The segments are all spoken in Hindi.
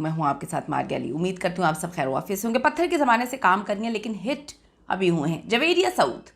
मैं हूँ आपके साथ मारिया अली। उम्मीद करती हूँ आप सब खैर वाफियत से होंगे। पत्थर के ज़माने से काम करनी है लेकिन हिट अभी हुए हैं। जवेरिया सऊद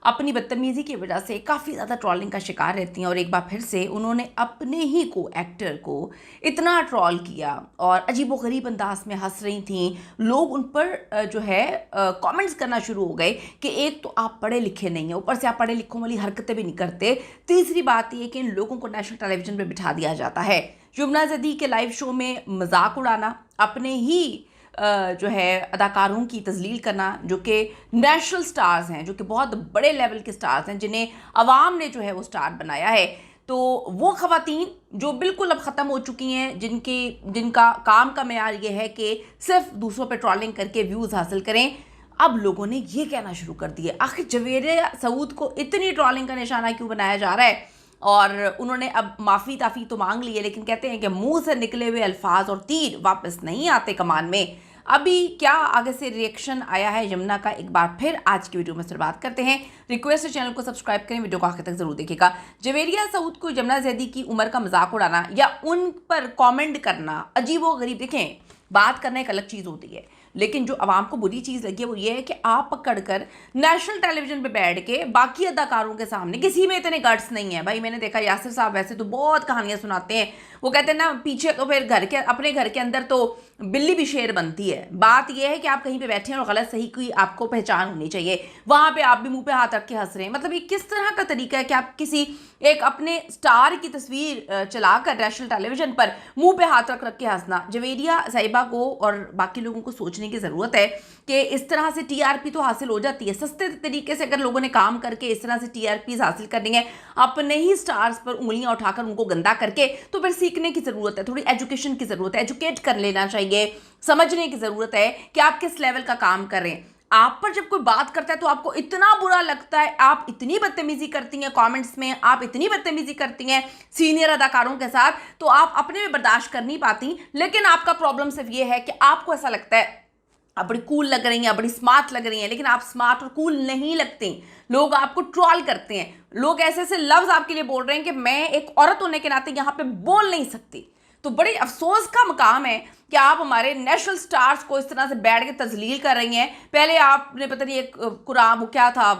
अपनी बदतमीज़ी की वजह से काफ़ी ज़्यादा ट्रॉलिंग का शिकार रहती हैं और एक बार फिर से उन्होंने अपने ही को एक्टर को इतना ट्रॉल किया और अजीबोगरीब अंदाज में हंस रही थी। लोग उन पर जो है कमेंट्स करना शुरू हो गए कि एक तो आप पढ़े लिखे नहीं हैं, ऊपर से आप पढ़े लिखों वाली हरकतें भी नहीं करते। तीसरी बात ये कि इन लोगों को नेशनल टेलीविजन पर बिठा दिया जाता है। यमुना ज़ैदी के लाइव शो में मजाक उड़ाना, अपने ही जो है अदाकारों की तजलील करना जो कि नेशनल स्टार्स हैं, जो कि बहुत बड़े लेवल के स्टार्स हैं, जिन्हें अवाम ने जो है वो स्टार बनाया है। तो वो ख़वातीन जो बिल्कुल अब ख़त्म हो चुकी हैं, जिनका काम का मेयार ये है कि सिर्फ दूसरों पे ट्रॉलिंग करके व्यूज़ हासिल करें, अब लोगों ने ये कहना शुरू कर दिया आखिर जवेरिया सऊद को इतनी ट्रॉलिंग का निशाना क्यों बनाया जा रहा है। और उन्होंने अब माफ़ी ताफ़ी तो मांग ली है लेकिन कहते हैं कि मुंह से निकले हुए अल्फाज और तीर वापस नहीं आते कमान में। अभी क्या आगे से रिएक्शन आया है यमुना का, एक बार फिर आज की वीडियो में से बात करते हैं। रिक्वेस्ट है चैनल को सब्सक्राइब करें, वीडियो को आखिर तक जरूर देखिएगा। जवेरिया सऊद को यमुना ज़ैदी की उम्र का मजाक उड़ाना या उन पर कमेंट करना अजीबोगरीब, देखें बात करना एक अलग चीज़ होती है लेकिन जो आवाम को बुरी चीज़ लगी है वो ये है कि आप पकड़कर नेशनल टेलीविजन पे बैठ के बाकी अदाकारों के सामने, किसी में इतने गट्स नहीं है भाई। मैंने देखा यासिर साहब वैसे तो बहुत कहानियां सुनाते हैं, वो कहते हैं ना पीछे तो फिर अपने घर के अंदर तो बिल्ली भी शेर बनती है। बात यह है कि आप कहीं पे बैठे हैं और गलत सही की आपको पहचान होनी चाहिए, वहां पे आप भी मुंह पे हाथ रख के हंस रहे हैं। मतलब ये किस तरह का तरीका है कि आप किसी एक अपने स्टार की तस्वीर चलाकर नेशनल टेलीविजन पर मुंह पे हाथ रख के हंसना। जवेरिया साहिबा को और बाकी लोगों को सोचने की ज़रूरत है कि इस तरह से टीआरपी तो हासिल हो जाती है सस्ते तरीके से। अगर लोगों ने काम करके इस तरह से टीआरपी हासिल करनी है अपने ही स्टार्स पर उंगलियां उठाकर उनको गंदा करके, तो फिर सीखने की ज़रूरत है, थोड़ी एजुकेशन की ज़रूरत है, एजुकेट कर लेना चाहिए, समझने की ज़रूरत है कि आप किस लेवल का काम कर रहे हैं। आप पर जब कोई बात करता है तो आपको इतना बुरा लगता है, आप इतनी बदतमीजी करती हैं कमेंट्स में, आप इतनी बदतमीजी करती हैं सीनियर अदाकारों के साथ, तो आप अपने में बर्दाश्त कर नहीं पाती। लेकिन आपका प्रॉब्लम सिर्फ ये है कि आपको ऐसा लगता है आप बड़ी कूल लग रही हैं, बड़ी स्मार्ट लग रही हैं, लेकिन आप स्मार्ट और कूल नहीं लगती। लोग आपको ट्रोल करते हैं, लोग ऐसे ऐसे लफ्ज़ आपके लिए बोल रहे हैं कि मैं एक औरत होने के नाते यहाँ पे बोल नहीं सकती। तो बड़े अफसोस का मकाम है कि आप हमारे नेशनल स्टार्स को इस तरह से बैठ के तजलील कर रही हैं। पहले आपने पता नहीं एक कुरान वो क्या था,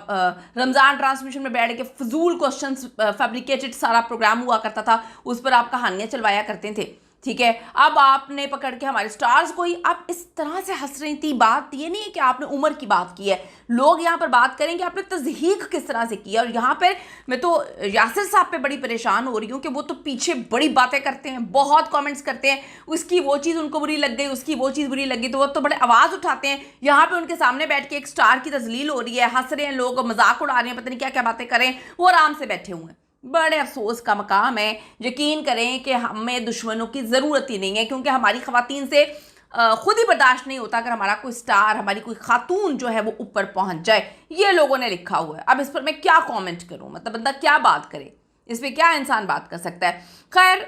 रमज़ान ट्रांसमिशन में बैठ के फजूल क्वेश्चंस, फैब्रिकेटेड सारा प्रोग्राम हुआ करता था, उस पर आप कहानियाँ चलवाया करते थे, ठीक है। अब आपने पकड़ के हमारे स्टार्स को ही आप इस तरह से हंस रही थी। बात ये नहीं है कि आपने उम्र की बात की है, लोग यहाँ पर बात करें कि आपने तज़हीक किस तरह से की है। और यहाँ पर मैं तो यासिर साहब पे बड़ी परेशान हो रही हूँ कि वो तो पीछे बड़ी बातें करते हैं, बहुत कमेंट्स करते हैं, उसकी वो चीज़ उनको बुरी लग गई, उसकी वो चीज़ बुरी लगी, तो वो तो बड़े आवाज़ उठाते हैं। यहाँ पर उनके सामने बैठ के एक स्टार की तजलील हो रही है, हंस रहे हैं लोग, मजाक उड़ा रहे हैं, पता नहीं क्या क्या बातें करें, वो आराम से बैठे हुए हैं। बड़े अफसोस का मकाम है। यकीन करें कि हमें दुश्मनों की ज़रूरत ही नहीं है, क्योंकि हमारी ख़वातीन से खुद ही बर्दाश्त नहीं होता अगर हमारा कोई स्टार, हमारी कोई खातून जो है वो ऊपर पहुंच जाए। ये लोगों ने लिखा हुआ है, अब इस पर मैं क्या कमेंट करूं, मतलब बंदा क्या बात करे, इस पर क्या इंसान बात कर सकता है। खैर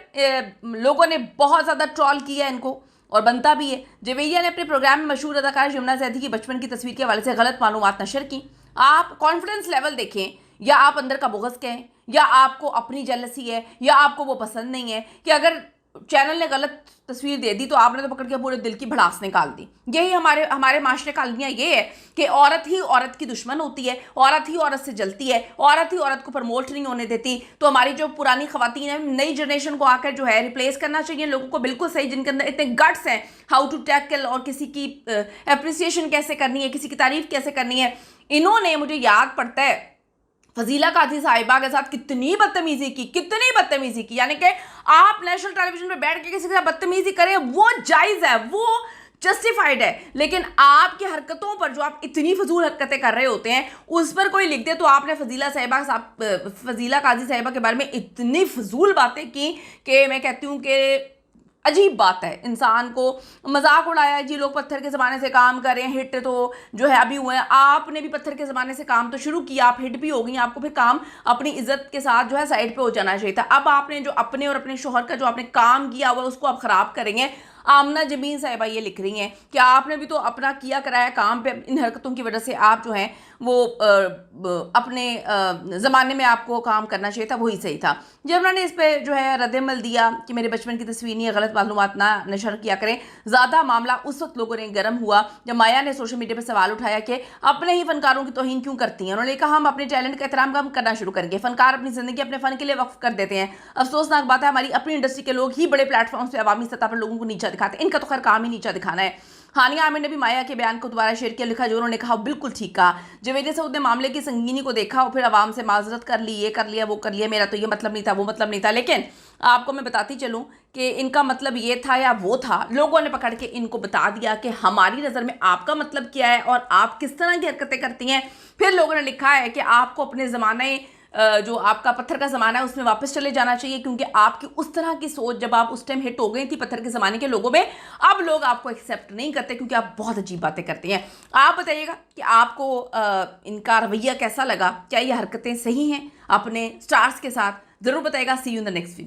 लोगों ने बहुत ज़्यादा ट्रॉल किया इनको और बनता भी है। जवेरिया ने अपने प्रोग्राम में मशहूर अदाकार यमुना ज़ैदी की बचपन की तस्वीर के हवाले से गलत मालूमात नशर की। आप कॉन्फिडेंस लेवल देखें, या आप अंदर का बुग़्ज़ कहें, या आपको अपनी जेलसी है, या आपको वो पसंद नहीं है कि अगर चैनल ने गलत तस्वीर दे दी तो आपने तो पकड़ के पूरे दिल की भड़ास निकाल दी। यही हमारे माशरे का अलमिया ये है कि औरत ही औरत की दुश्मन होती है, औरत ही औरत से जलती है, औरत ही औरत को प्रमोट नहीं होने देती। तो हमारी जो पुरानी ख़वातीन है, नई जनरेशन को आकर जो है रिप्लेस करना चाहिए लोगों को, बिल्कुल सही, जिनके अंदर इतने गट्स हैं हाउ टू टैकल और किसी की अप्रिसिएशन कैसे करनी है, किसी की तारीफ कैसे करनी है। इन्होंने, मुझे याद पड़ता है, फजीला काजी साहिबा के साथ कितनी बदतमीजी की, यानी कि आप नेशनल टेलीविजन पे बैठ के किसी के साथ बदतमीजी करें वो जायज़ है, वो जस्टिफाइड है, लेकिन आपकी हरकतों पर जो आप इतनी फजूल हरकतें कर रहे होते हैं उस पर कोई लिख दे तो आपने फजीला काजी साहिबा के बारे में इतनी फजूल बातें की कि मैं कहती हूँ कि अजीब बात है। इंसान को मजाक उड़ाया जी, लोग पत्थर के ज़माने से काम कर रहे हैं, हिट तो जो है अभी हुए हैं। आपने भी पत्थर के ज़माने से काम तो शुरू किया, आप हिट भी हो गई, आपको फिर काम अपनी इज्जत के साथ जो है साइड पे हो जाना चाहिए था। अब आपने जो अपने और अपने शोहर का जो आपने काम किया हुआ उसको आप ख़राब करेंगे। आमना जमीन साहिबा ये लिख रही हैं कि आपने भी तो अपना किया कराया काम पे, इन हरकतों की वजह से आप जो हैं वो अपने ज़माने में आपको काम करना चाहिए था, वही सही था। जब उन्होंने इस पर जो है रद्द-ए-अमल दिया कि मेरे बचपन की तस्वीर नहीं है, गलत मालूमात ना नशर किया करें, ज़्यादा मामला उस वक्त लोगों ने गर्म हुआ जब माया ने सोशल मीडिया पर सवाल उठाया कि अपने ही फनकारों की तौहीन क्यों करती हैं। उन्होंने कहा हम अपने टैलेंट का एहतराम कम करना शुरू करेंगे, फनकार अपनी ज़िंदगी अपने फ़न के लिए वक्फ कर देते हैं। अफसोसनाक बात है हमारी अपनी इंडस्ट्री के लोग ही बड़े प्लेटफॉर्म्स पे अवामी सतह पर लोगों को नीचा दिखाते हैं, इनका तो खैर काम ही नीचा दिखाना है। हानिया आमिर ने भी माया के बयान को दोबारा शेयर किया, लिखा जो उन्होंने कहा बिल्कुल ठीक कहा। जवेरिया सऊद ने मामले की संगीनी को देखा और फिर आवाम से माजरत कर ली, ये कर लिया वो कर लिया, मेरा तो ये मतलब नहीं था वो मतलब नहीं था। लेकिन आपको मैं बताती चलूं कि इनका मतलब ये था या वो था, लोगों ने पकड़ के इनको बता दिया कि हमारी नज़र में आपका मतलब क्या है और आप किस तरह की हरकतें करती हैं। फिर लोगों ने लिखा है कि आपको अपने ज़माने जो आपका पत्थर का ज़माना है उसमें वापस चले जाना चाहिए, क्योंकि आपकी उस तरह की सोच जब आप उस टाइम हिट हो गई थी पत्थर के ज़माने के लोगों में, अब लोग आपको एक्सेप्ट नहीं करते क्योंकि आप बहुत अजीब बातें करती हैं। आप बताइएगा कि आपको इनका रवैया कैसा लगा, क्या ये हरकतें सही हैं अपने स्टार्स के साथ, ज़रूर बताइएगा। See you in the next video.